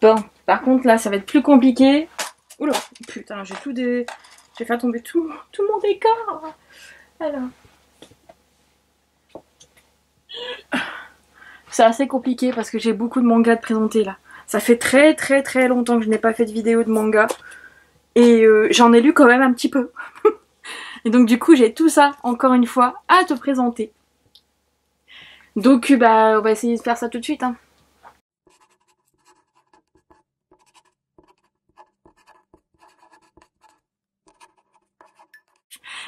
Bon, par contre là ça va être plus compliqué. Oula, putain, j'ai fait tomber tout mon décor. Alors. C'est assez compliqué parce que j'ai beaucoup de mangas à te présenter là. Ça fait très longtemps que je n'ai pas fait de vidéo de manga. Et j'en ai lu quand même un petit peu. Et donc du coup j'ai tout ça, encore une fois, à te présenter. Donc bah on va essayer de faire ça tout de suite. Hein.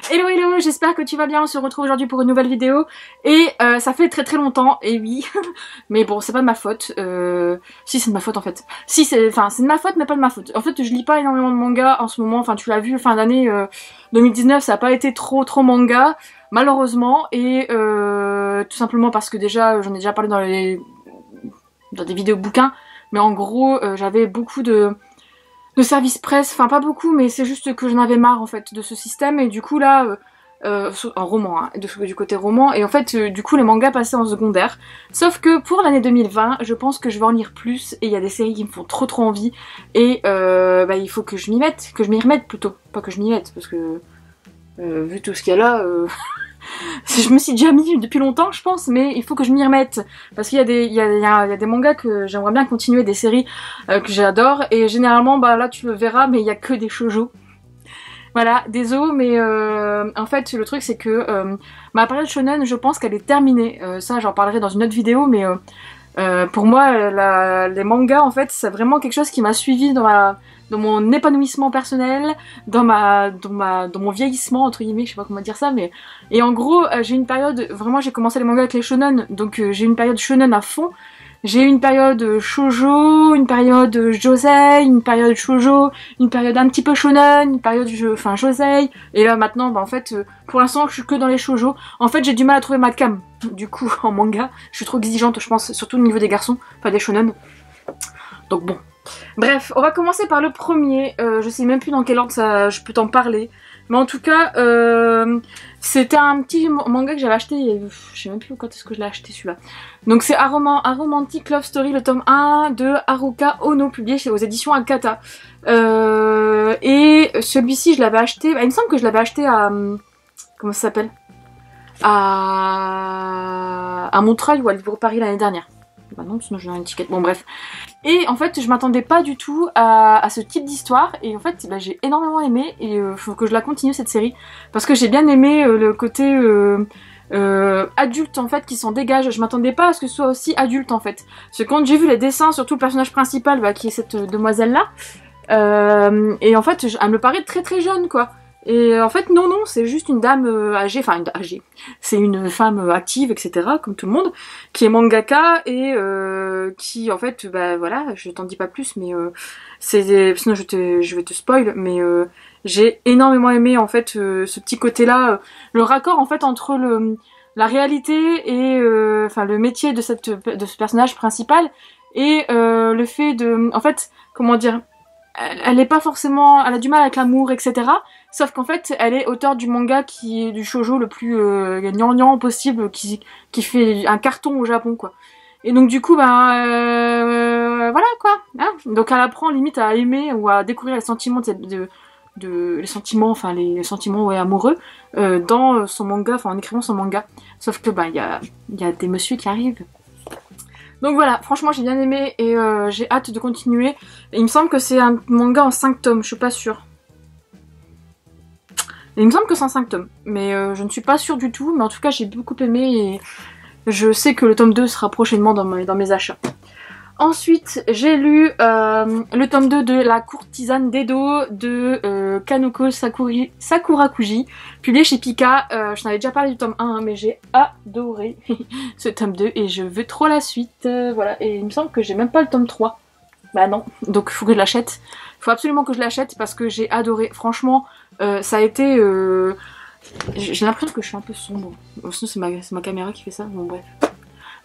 Hello hello, j'espère que tu vas bien, on se retrouve aujourd'hui pour une nouvelle vidéo et ça fait très longtemps, et oui, mais bon c'est pas de ma faute, si c'est de ma faute en fait, si c'est de ma faute mais pas de ma faute, en fait je lis pas énormément de manga en ce moment, enfin tu l'as vu fin d'année 2019 ça a pas été trop manga malheureusement et tout simplement parce que déjà j'en ai déjà parlé dans des vidéos bouquins, mais en gros j'avais beaucoup de service presse, enfin pas beaucoup mais c'est juste que j'en avais marre en fait de ce système et du coup là, en roman, hein, du côté roman, et en fait du coup les mangas passaient en secondaire, sauf que pour l'année 2020 je pense que je vais en lire plus et il y a des séries qui me font trop envie et bah, il faut que je m'y mette, que je m'y remette plutôt, pas que je m'y mette parce que vu tout ce qu'il y a là, je me suis déjà mis depuis longtemps je pense, mais il faut que je m'y remette parce qu'il y a des mangas que j'aimerais bien continuer, des séries que j'adore et généralement bah là tu le verras mais il y a que des shoujo. Voilà, désolé mais en fait le truc c'est que ma période shonen je pense qu'elle est terminée, ça j'en parlerai dans une autre vidéo mais pour moi les mangas en fait c'est vraiment quelque chose qui m'a suivi dans mon épanouissement personnel, dans mon vieillissement entre guillemets, je sais pas comment dire ça, mais et en gros j'ai une période, vraiment j'ai commencé les mangas avec les shonen, donc j'ai une période shonen à fond, j'ai eu une période shoujo, une période josei, une période shoujo, une période un petit peu shonen, une période josei, et là maintenant bah en fait pour l'instant je suis que dans les shoujo. En fait j'ai du mal à trouver ma cam du coup en manga, je suis trop exigeante je pense, surtout au niveau des garçons, pas des shonen, donc bon. Bref, on va commencer par le premier, je sais même plus dans quel ordre je peux t'en parler, mais en tout cas, c'était un petit manga que j'avais acheté, je sais même plus quand est-ce que je l'ai acheté celui-là. Donc c'est A Romantic Love Story, le tome 1 de Haruka Ono, publié aux éditions Akata. Et celui-ci je l'avais acheté, il me semble que je l'avais acheté à... comment ça s'appelle, à Montreuil ou à Livre Paris l'année dernière. Bah non, sinon j'ai une étiquette. Bon bref. Et en fait je m'attendais pas du tout à ce type d'histoire et en fait bah, j'ai énormément aimé et faut que je la continue cette série parce que j'ai bien aimé le côté adulte en fait qui s'en dégage. Je m'attendais pas à ce que ce soit aussi adulte en fait. Parce que quand j'ai vu les dessins, surtout le personnage principal bah, qui est cette demoiselle là, et en fait elle me paraît très jeune quoi. Et en fait non, c'est juste une dame âgée, enfin âgée, c'est une femme active etc, comme tout le monde, qui est mangaka et qui en fait, bah voilà, je t'en dis pas plus mais sinon je vais te spoil, mais j'ai énormément aimé en fait ce petit côté là, le raccord en fait entre la réalité et le métier de ce personnage principal et le fait de, en fait, comment dire, elle est pas forcément, elle a du mal avec l'amour etc, sauf qu'en fait elle est auteure du manga qui est du shoujo le plus gnangnan possible, qui fait un carton au Japon quoi. Et donc du coup voilà quoi, hein, donc elle apprend limite à aimer ou à découvrir les sentiments les sentiments ouais, amoureux dans son manga, enfin en écrivant son manga, sauf que bah il y a des messieurs qui arrivent. Donc voilà, franchement j'ai bien aimé et j'ai hâte de continuer. Et il me semble que c'est un manga en 5 tomes, je suis pas sûre. Et il me semble que c'est en 5 tomes, mais je ne suis pas sûre du tout, mais en tout cas j'ai beaucoup aimé et je sais que le tome 2 sera prochainement dans mes achats. Ensuite, j'ai lu le tome 2 de La courtisane d'Edo de Kanoko Sakurakuji, publié chez Pika. Je t'en avais déjà parlé du tome 1, mais j'ai adoré ce tome 2 et je veux trop la suite. Voilà, et il me semble que j'ai même pas le tome 3. Bah non, donc il faut que je l'achète. Il faut absolument que je l'achète parce que j'ai adoré. Franchement, ça a été... j'ai l'impression que je suis un peu sombre. Sinon c'est ma caméra qui fait ça, bon bref.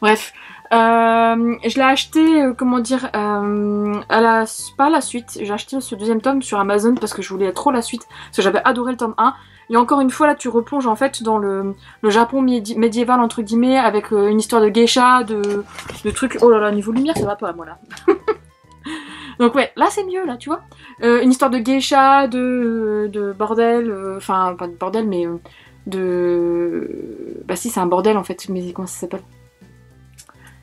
Bref, je l'ai acheté, comment dire, pas la suite, j'ai acheté ce deuxième tome sur Amazon parce que je voulais trop la suite, parce que j'avais adoré le tome 1. Et encore une fois là tu replonges en fait dans le Japon médiéval entre guillemets, avec une histoire de geisha, de trucs, oh là là, niveau lumière ça va pas moi là. Donc ouais, là c'est mieux, là, tu vois. Une histoire de geisha, de bordel, enfin, pas de bordel, mais de... Bah si, c'est un bordel, en fait, mais comment ça s'appelle?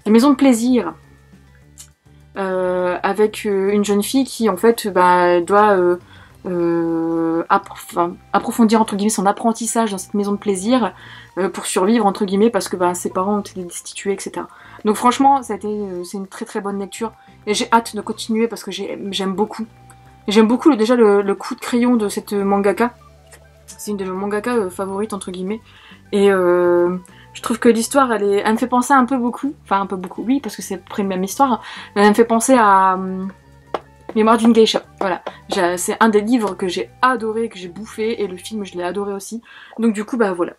La maison de plaisir. Avec une jeune fille qui, en fait, bah, doit approfondir, entre guillemets, son apprentissage dans cette maison de plaisir pour survivre, entre guillemets, parce que bah, ses parents ont été destitués, etc. Donc franchement, c'est une très très bonne lecture. Et j'ai hâte de continuer parce que j'aime beaucoup. J'aime beaucoup déjà le coup de crayon de cette mangaka. C'est une de mes mangaka favorites, entre guillemets. Et je trouve que l'histoire, elle me fait penser un peu beaucoup. Enfin, un peu beaucoup, oui, parce que c'est à peu près la même histoire. Mais elle me fait penser à Mémoire d'une geisha. Voilà. C'est un des livres que j'ai adoré, que j'ai bouffé. Et le film, je l'ai adoré aussi. Donc du coup, bah voilà.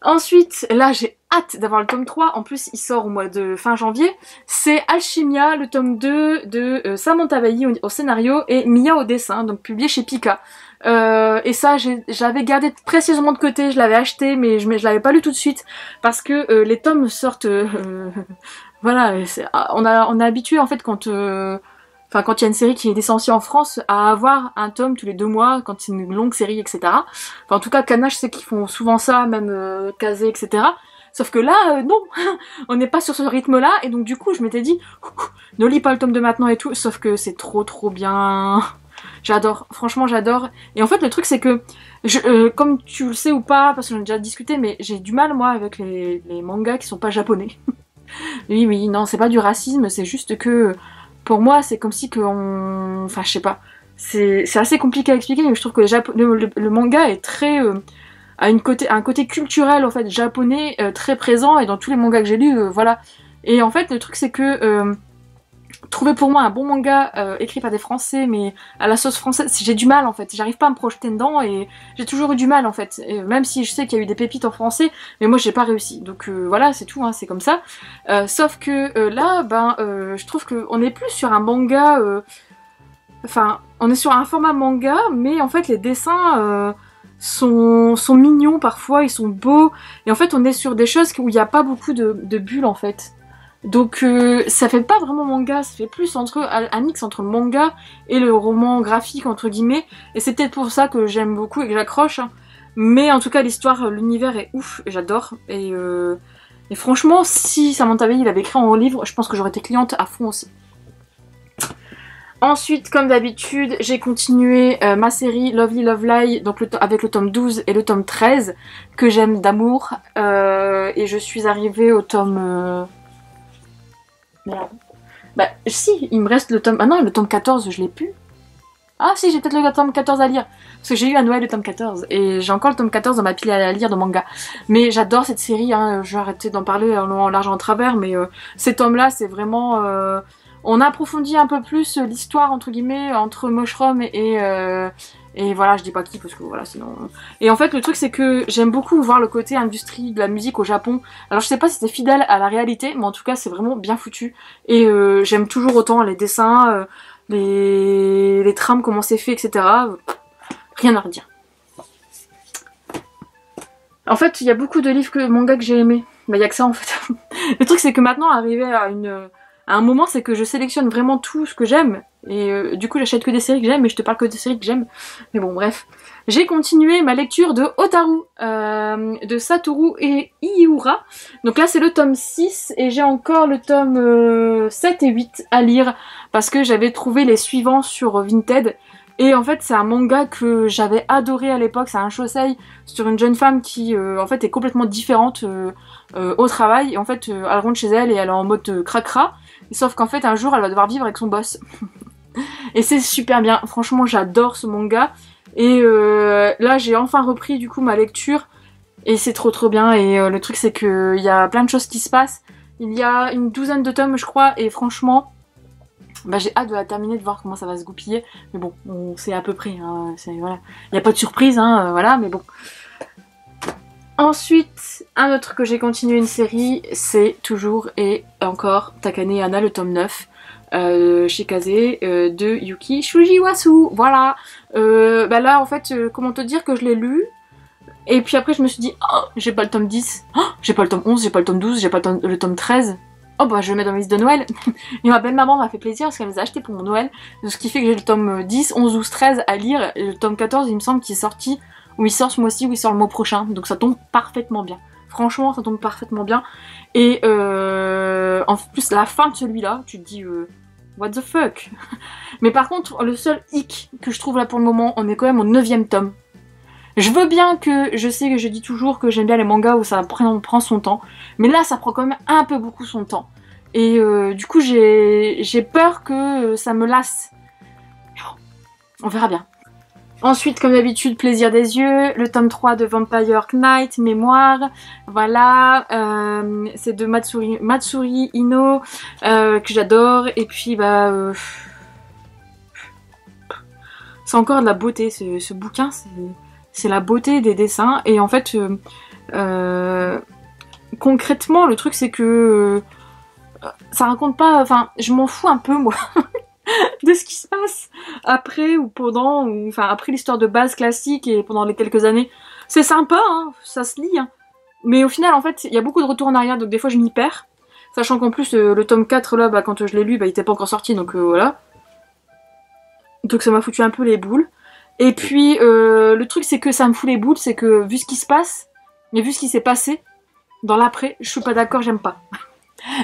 Ensuite, là, j'ai hâte d'avoir le tome 3. En plus, il sort au mois de fin janvier. C'est Alchimia, le tome 2 de Samantha Bailly au scénario et Mia au dessin, donc publié chez Pika. Et ça, j'avais gardé précieusement de côté, je l'avais acheté, mais je l'avais pas lu tout de suite parce que les tomes sortent. Voilà, on est habitué en fait quand il y a une série qui est descendue en France à avoir un tome tous les 2 mois quand c'est une longue série, etc. Enfin, en tout cas, Kana, je sais qu'ils font souvent ça, même Kazé, etc. Sauf que là, non, on n'est pas sur ce rythme-là, et donc du coup, je m'étais dit, ne lis pas le tome de maintenant et tout, sauf que c'est trop trop bien. J'adore, franchement j'adore. Et en fait le truc c'est que, comme tu le sais ou pas, parce que j'en ai déjà discuté, mais j'ai du mal moi avec les mangas qui sont pas japonais. Oui, non, c'est pas du racisme, c'est juste que, pour moi c'est comme si enfin je sais pas, c'est assez compliqué à expliquer, mais je trouve que le manga est très... a un côté culturel en fait japonais très présent, et dans tous les mangas que j'ai lus, voilà. Et en fait le truc c'est que... trouver pour moi un bon manga écrit par des Français mais à la sauce française, j'ai du mal en fait, j'arrive pas à me projeter dedans et j'ai toujours eu du mal en fait, et même si je sais qu'il y a eu des pépites en français, mais moi j'ai pas réussi, donc voilà, c'est tout, hein, c'est comme ça. Sauf que là, je trouve qu'on est plus sur un manga, enfin on est sur un format manga, mais en fait les dessins sont mignons parfois, ils sont beaux, et en fait on est sur des choses où il n'y a pas beaucoup de bulles en fait. Donc ça fait pas vraiment manga, ça fait plus un mix entre le manga et le roman graphique entre guillemets, et c'est peut-être pour ça que j'aime beaucoup et que j'accroche, hein. Mais en tout cas l'histoire, l'univers est ouf, j'adore, et franchement si Samantha Bailly l'avait écrit en livre, je pense que j'aurais été cliente à fond aussi. Ensuite, comme d'habitude, j'ai continué ma série Lovely Love Lie, donc avec le tome 12 et le tome 13, que j'aime d'amour, et je suis arrivée au tome... Merde. Bah si, il me reste le tome... Ah non, le tome 14, je l'ai plus. Ah si, j'ai peut-être le tome 14 à lire. Parce que j'ai eu à Noël le tome 14. Et j'ai encore le tome 14 dans ma pile à lire de manga. Mais j'adore cette série, hein. Je vais arrêter d'en parler en long, en large, en travers. Mais ces tomes-là, c'est vraiment... on approfondit un peu plus l'histoire, entre guillemets, entre Mushroom et voilà, je dis pas qui parce que voilà, sinon... Et en fait, le truc, c'est que j'aime beaucoup voir le côté industrie de la musique au Japon. Alors, je sais pas si c'est fidèle à la réalité, mais en tout cas, c'est vraiment bien foutu. Et j'aime toujours autant les dessins, les trames, comment c'est fait, etc. Rien à redire. En fait, il y a beaucoup de livres manga que j'ai aimés. Bah, il y a que ça, en fait. Le truc, c'est que maintenant, arrivé à un moment, c'est que je sélectionne vraiment tout ce que j'aime, et du coup j'achète que des séries que j'aime, et je te parle que des séries que j'aime. Mais bon, bref. J'ai continué ma lecture de Otaru, de Satoru et Iura. Donc là c'est le tome 6, et j'ai encore le tome 7 et 8 à lire, parce que j'avais trouvé les suivants sur Vinted. Et en fait c'est un manga que j'avais adoré à l'époque, c'est un shosei sur une jeune femme qui en fait est complètement différente au travail, et en fait elle rentre chez elle et elle est en mode cracra. Sauf qu'en fait un jour elle va devoir vivre avec son boss. Et c'est super bien, franchement j'adore ce manga. Et là j'ai enfin repris du coup ma lecture, et c'est trop bien. Et le truc c'est que il y a plein de choses qui se passent. Il y a une douzaine de tomes je crois, et franchement bah, j'ai hâte de la terminer, de voir comment ça va se goupiller. Mais bon, on sait à peu près, hein, voilà. Il n'y a pas de surprise, hein, voilà, mais bon. Ensuite, un autre que j'ai continué une série, c'est toujours et encore Takane Hana, le tome 9, Shikaze, de Yuki Fujiwasu, voilà. Bah là, en fait, comment te dire que je l'ai lu, et puis après je me suis dit, oh, j'ai pas le tome 10, oh, j'ai pas le tome 11, j'ai pas le tome 12, j'ai pas le tome 13. Oh bah je le mets dans ma liste de Noël. Et ma belle-maman m'a fait plaisir parce qu'elle les a achetés pour mon Noël. Ce qui fait que j'ai le tome 10, 11, 12, 13 à lire. Et le tome 14 il me semble qu'il est sorti, ou il sort ce mois-ci, ou il sort le mois prochain. Donc ça tombe parfaitement bien. Franchement ça tombe parfaitement bien. Et en plus la fin de celui-là, tu te dis what the fuck. Mais par contre le seul hic que je trouve là pour le moment, on est quand même au 9e tome. Je veux bien que, je sais que je dis toujours que j'aime bien les mangas où ça prend son temps, mais là ça prend quand même un peu beaucoup son temps. Et du coup j'ai peur que ça me lasse. Mais bon, on verra bien. Ensuite, comme d'habitude, Plaisir des yeux, le tome 3 de Vampire Knight, Mémoire, voilà, c'est de Matsuri Ino, que j'adore, et puis bah... c'est encore de la beauté, ce bouquin, c'est la beauté des dessins, et en fait, concrètement, le truc c'est que ça raconte pas, enfin, je m'en fous un peu, moi, de ce qui se passe après ou pendant, ou enfin après l'histoire de base classique et pendant les quelques années. C'est sympa, hein, ça se lit, hein. Mais au final, en fait, il y a beaucoup de retours en arrière, donc des fois je m'y perds. Sachant qu'en plus, le tome 4, là, bah, quand je l'ai lu, bah, il était pas encore sorti, donc voilà. Donc ça m'a foutu un peu les boules. Et puis, le truc, c'est que ça me fout les boules, c'est que vu ce qui se passe, et vu ce qui s'est passé, dans l'après, je suis pas d'accord, j'aime pas.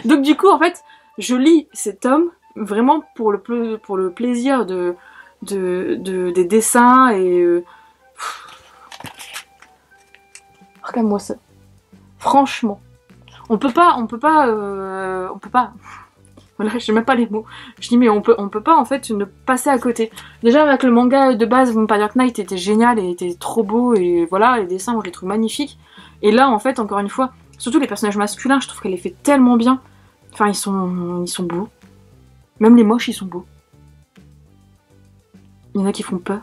Donc du coup, en fait, je lis ces tomes, vraiment pour le plaisir des dessins et... Regarde-moi ça. Franchement. On peut pas... Voilà, j'ai même pas les mots. Je dis mais on peut pas en fait ne passer à côté. Déjà avec le manga de base, Vampire Knight était génial et était trop beau et voilà, les dessins, moi je les trouve magnifiques. Et là en fait, encore une fois, surtout les personnages masculins, je trouve qu'elle les fait tellement bien. Enfin, ils sont beaux. Même les moches, ils sont beaux. Il y en a qui font peur.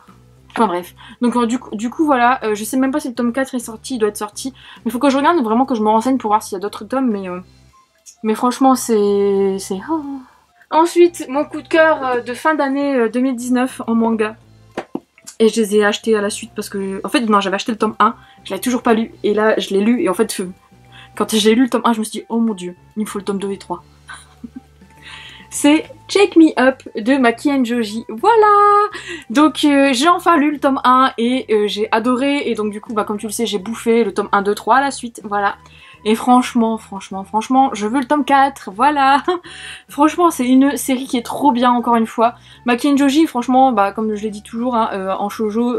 Enfin bref. Donc du coup voilà, je sais même pas si le tome 4 est sorti, il doit être sorti. Mais il faut que je regarde vraiment, que je me renseigne pour voir s'il y a d'autres tomes, mais franchement c'est... Oh. Ensuite, mon coup de cœur de fin d'année 2019 en manga. Et je les ai achetés à la suite parce que... En fait, non, j'avais acheté le tome 1, je l'avais toujours pas lu. Et là, je l'ai lu et en fait, quand j'ai lu le tome 1, je me suis dit, oh mon dieu, il me faut le tome 2 et 3. C'est Check Me Up de Maki Joji. Voilà. Donc j'ai enfin lu le tome 1 et j'ai adoré. Et donc du coup, bah, comme tu le sais, j'ai bouffé le tome 1, 2, 3 à la suite. Voilà. Et franchement, je veux le tome 4. Voilà. Franchement, c'est une série qui est trop bien, encore une fois. Maki Joji, franchement, bah, comme je l'ai dit toujours, hein, en shoujo,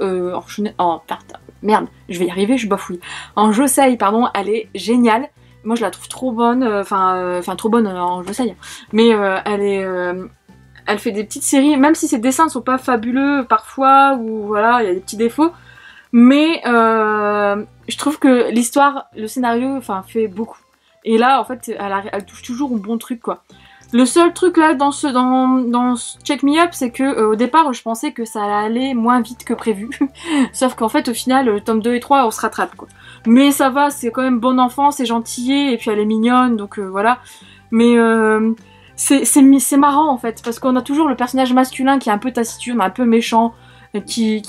merde, je vais y arriver, je bafouille. En josei, pardon, elle est géniale. Moi je la trouve trop bonne, enfin trop bonne en josei, mais elle fait des petites séries, même si ses dessins ne sont pas fabuleux parfois, ou voilà, il y a des petits défauts, mais je trouve que l'histoire, le scénario, enfin fait beaucoup. Et là en fait, elle touche toujours au bon truc quoi. Le seul truc là dans ce Check Me Up, c'est que au départ je pensais que ça allait moins vite que prévu. Sauf qu'en fait au final le tome 2 et 3 on se rattrape quoi. Mais ça va, c'est quand même bon enfant, c'est gentillet et puis elle est mignonne donc voilà. Mais c'est marrant en fait parce qu'on a toujours le personnage masculin qui est un peu taciturne, un peu méchant, qui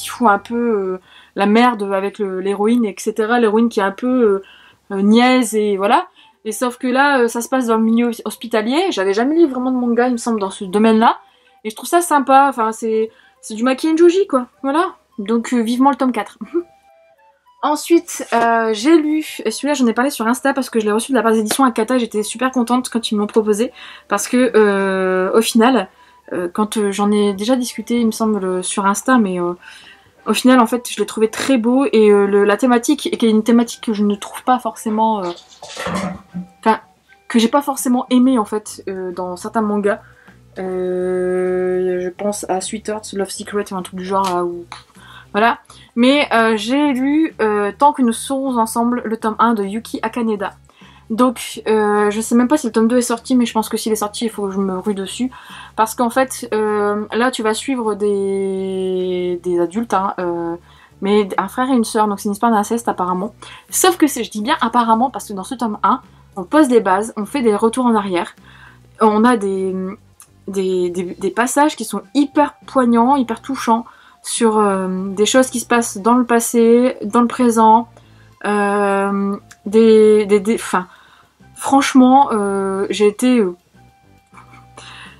fout un peu la merde avec l'héroïne etc. L'héroïne qui est un peu niaise et voilà. Et sauf que là, ça se passe dans le milieu hospitalier. J'avais jamais lu vraiment de manga, il me semble, dans ce domaine-là. Et je trouve ça sympa. Enfin, c'est du Maki Joji, quoi. Voilà. Donc, vivement le tome 4. Ensuite, j'ai lu... Celui-là, j'en ai parlé sur Insta parce que je l'ai reçu de la part des éditions Akata. J'étais super contente quand ils m'ont proposé. Parce que, au final, quand j'en ai déjà discuté, il me semble, sur Insta, mais... au final, en fait, je l'ai trouvé très beau et la thématique, qui est une thématique que je ne trouve pas forcément... Enfin, que j'ai pas forcément aimé, en fait, dans certains mangas. Je pense à Sweetheart, Love Secret, ou un truc du genre, là, où... Voilà. Mais j'ai lu Tant que nous serons ensemble, le tome 1 de Yuki Akaneda. Donc, je sais même pas si le tome 2 est sorti, mais je pense que s'il est sorti, il faut que je me rue dessus. Parce qu'en fait, là, tu vas suivre des adultes, hein, mais un frère et une sœur, donc c'est une histoire d'inceste apparemment. Sauf que je dis bien apparemment, parce que dans ce tome 1, on pose des bases, on fait des retours en arrière. On a des passages qui sont hyper poignants, hyper touchants, sur des choses qui se passent dans le passé, dans le présent, franchement, j'ai été...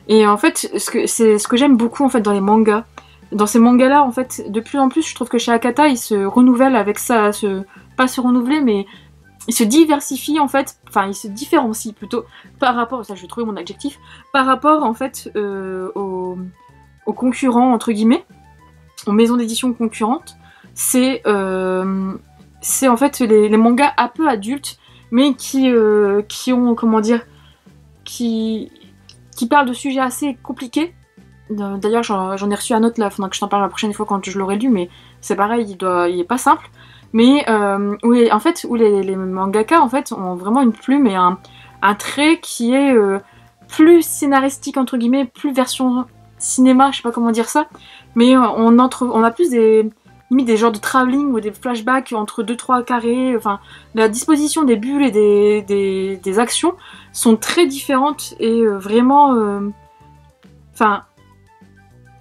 Et en fait, c'est ce que j'aime beaucoup en fait dans les mangas. Dans ces mangas-là, en fait, de plus en plus, je trouve que chez Akata, il se renouvelle avec ça, pas se renouveler, mais il se diversifie en fait, enfin il se différencie plutôt par rapport, ça je vais trouver mon adjectif, par rapport en fait aux concurrents entre guillemets, aux maisons d'édition concurrentes. C'est en fait les mangas un peu adultes, mais qui ont, comment dire, qui parlent de sujets assez compliqués. D'ailleurs j'en ai reçu un autre là, faudra que je t'en parle la prochaine fois quand je l'aurai lu, mais c'est pareil, il est pas simple. Mais en fait, où les mangaka en fait ont vraiment une plume et un trait qui est plus scénaristique entre guillemets, plus version cinéma, je sais pas comment dire ça, mais on a plus limite des genres de travelling ou des flashbacks entre 2-3 carrés, enfin la disposition des bulles et des actions sont très différentes et vraiment enfin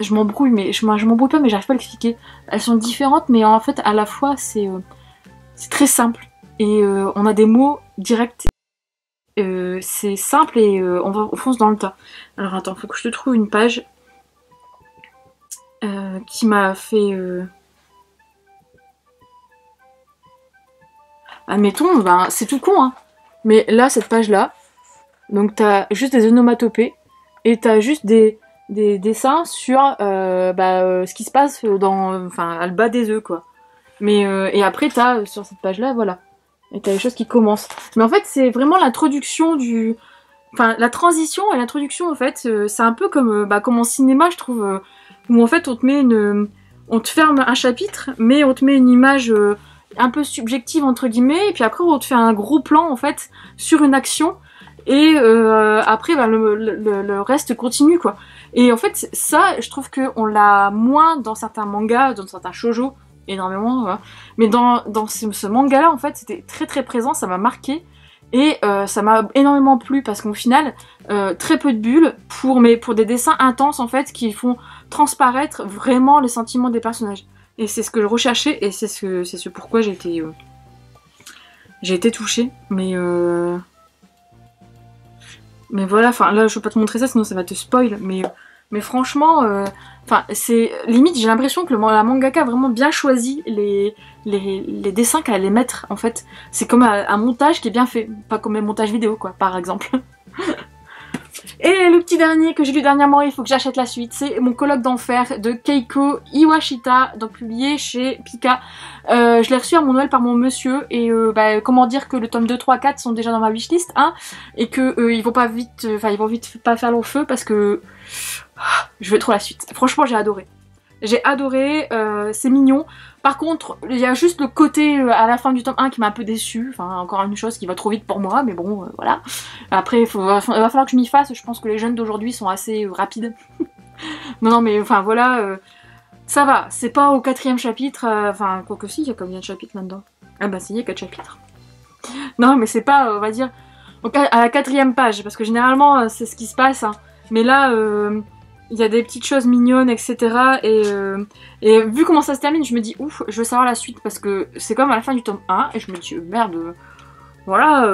je m'embrouille, mais je m'embrouille pas, mais j'arrive pas à l'expliquer. Elles sont différentes, mais en fait, à la fois, c'est très simple. Et on a des mots directs. C'est simple et on fonce dans le tas. Alors attends, faut que je te trouve une page qui m'a fait... Admettons, ben, c'est tout con, hein. Mais là, cette page-là, donc t'as juste des onomatopées et t'as juste des dessins sur ce qui se passe à le bas des œufs, quoi. Mais et après t'as sur cette page là, voilà, et t'as les choses qui commencent. Mais en fait c'est vraiment l'introduction la transition et l'introduction en fait, c'est un peu comme en cinéma je trouve, où en fait on te ferme un chapitre, mais on te met une image un peu subjective entre guillemets, et puis après on te fait un gros plan en fait sur une action. Et après le reste continue, quoi. Et en fait ça je trouve qu'on l'a moins dans certains mangas, dans certains shoujo énormément, voilà. Mais dans ce manga là en fait c'était très très présent, ça m'a marqué et ça m'a énormément plu parce qu'au final très peu de bulles pour des dessins intenses en fait qui font transparaître vraiment les sentiments des personnages. Et c'est ce que je recherchais et c'est ce pourquoi j'ai été touchée. Mais voilà, enfin là je peux pas te montrer ça sinon ça va te spoil, mais franchement, c'est limite j'ai l'impression que la mangaka a vraiment bien choisi les dessins qu'elle allait mettre en fait. C'est comme un montage qui est bien fait, pas comme un montage vidéo quoi, par exemple. Et le petit dernier que j'ai lu dernièrement, il faut que j'achète la suite, c'est Mon colloque d'enfer de Keiko Iwashita, donc publié chez Pika. Je l'ai reçu à mon Noël par mon monsieur et comment dire que le tome 2, 3, 4 sont déjà dans ma wishlist, hein, et que ils vont vite pas faire long feu parce que je veux trop la suite. Franchement j'ai adoré. J'ai adoré, c'est mignon. Par contre, il y a juste le côté à la fin du tome 1 qui m'a un peu déçue. Enfin, encore une chose qui va trop vite pour moi, mais bon, voilà. Après, il va falloir que je m'y fasse. Je pense que les jeunes d'aujourd'hui sont assez rapides. non, mais enfin, voilà. Ça va, c'est pas au 4e chapitre. Enfin, quoique si, il y a combien de chapitres là-dedans? Ah bah si, il y a 4 chapitres. Non, mais c'est pas, on va dire, à la 4e page. Parce que généralement, c'est ce qui se passe. Hein. Mais là... il y a des petites choses mignonnes, etc. Et vu comment ça se termine, je me dis ouf, je veux savoir la suite parce que c'est comme à la fin du tome 1 et je me dis merde, voilà,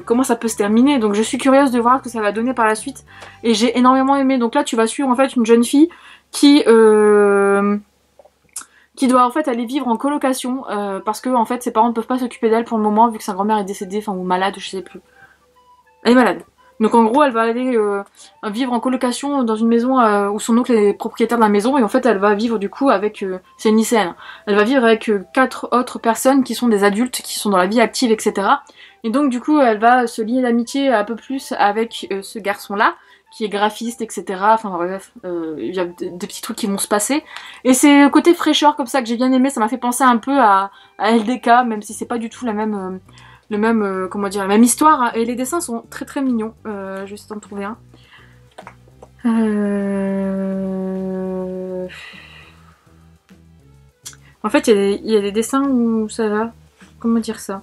comment ça peut se terminer. Donc je suis curieuse de voir ce que ça va donner par la suite et j'ai énormément aimé. Donc là tu vas suivre en fait une jeune fille qui doit en fait aller vivre en colocation parce que en fait ses parents ne peuvent pas s'occuper d'elle pour le moment vu que sa grand-mère est décédée, enfin ou malade, je sais plus. Elle est malade. Donc en gros elle va aller vivre en colocation dans une maison où son oncle est propriétaire de la maison et en fait elle va vivre du coup avec, c'est une lycéenne, elle va vivre avec 4 autres personnes qui sont des adultes, qui sont dans la vie active, etc. Et donc du coup elle va se lier d'amitié un peu plus avec ce garçon là qui est graphiste, etc. Enfin bref, il y a des petits trucs qui vont se passer. Et c'est le côté fraîcheur comme ça que j'ai bien aimé, ça m'a fait penser un peu à LDK, même si c'est pas du tout la même... comment dire, la même histoire, hein, et les dessins sont très très mignons. Je vais essayer d'en trouver un. En fait, il y a des dessins où ça va. Comment dire ça?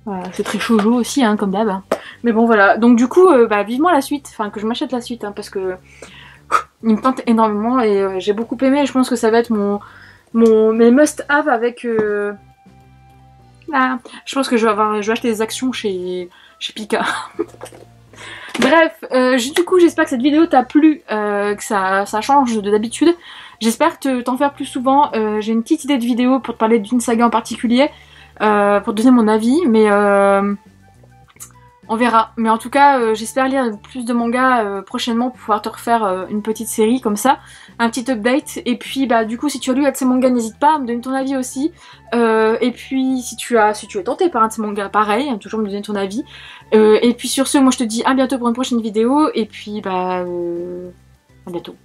Voilà, c'est très shoujo aussi, hein, comme d'hab. Mais bon, voilà. Donc du coup, vivement la suite. Enfin, que je m'achète la suite, hein, parce que il me tente énormément et j'ai beaucoup aimé. Je pense que ça va être mes must-have avec... Ah, je pense que je vais acheter des actions chez Pika. Bref, du coup j'espère que cette vidéo t'a plu, que ça change de d'habitude. J'espère t'en faire plus souvent. J'ai une petite idée de vidéo pour te parler d'une saga en particulier, pour te donner mon avis, mais on verra. Mais en tout cas, j'espère lire plus de mangas prochainement pour pouvoir te refaire une petite série comme ça, un petit update. Et puis bah du coup si tu as lu un de ces mangas, n'hésite pas à me donner ton avis aussi. Et puis si tu es tenté par un de ces mangas, pareil, hein, toujours me donner ton avis. Et puis sur ce, moi je te dis à bientôt pour une prochaine vidéo. Et puis bah à bientôt.